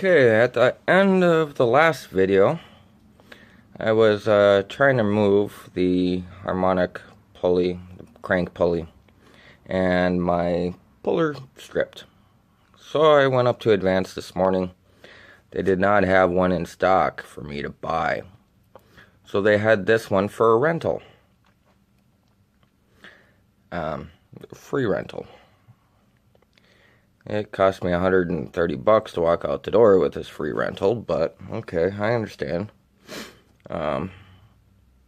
Okay, at the end of the last video, I was trying to move the harmonic pulley, the crank pulley, and my puller stripped. So I went up to Advance this morning. They did not have one in stock for me to buy. So they had this one for a rental. Free rental. It cost me $130 to walk out the door with this free rental, but okay, I understand.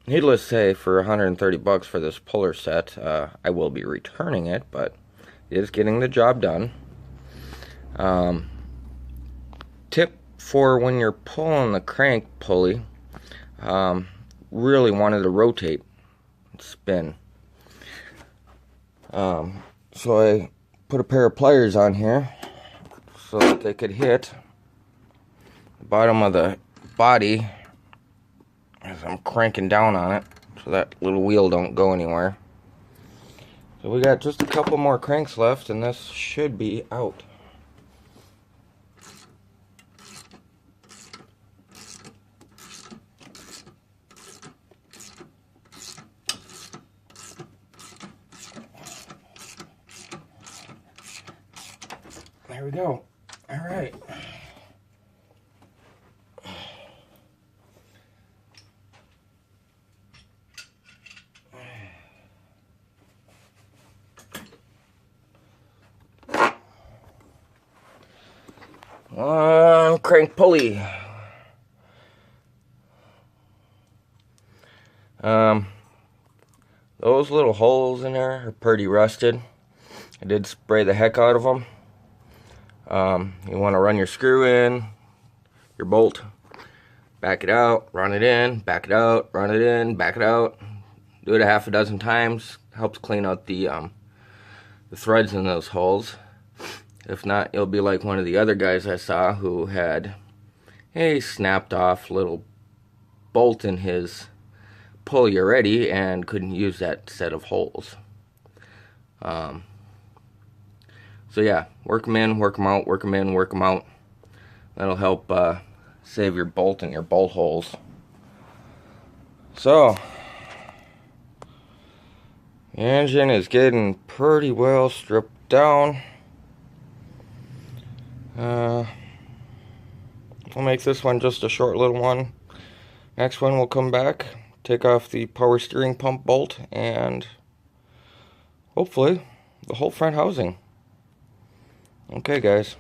Needless to say, for $130 for this puller set, I will be returning it, but it is getting the job done. Tip for when you're pulling the crank pulley, really wanted to rotate and spin. So I put a pair of pliers on here so that they could hit the bottom of the body as I'm cranking down on it so that little wheel don't go anywhere. So we got just a couple more cranks left and this should be out. There we go. All right. Crank pulley. Those little holes in there are pretty rusted. I did spray the heck out of them. You want to run your screw in, your bolt, back it out, run it in, back it out, run it in, back it out. Do it a half a dozen times. Helps clean out the threads in those holes. If not, you'll be like one of the other guys I saw who had a snapped off little bolt in his pulley already and couldn't use that set of holes. So yeah, work them in, work them out, work them in, work them out. That'll help save your bolt and your bolt holes. So, the engine is getting pretty well stripped down. We'll make this one just a short little one. Next one we'll come back, take off the power steering pump bolt, and hopefully the whole front housing. Okay, guys.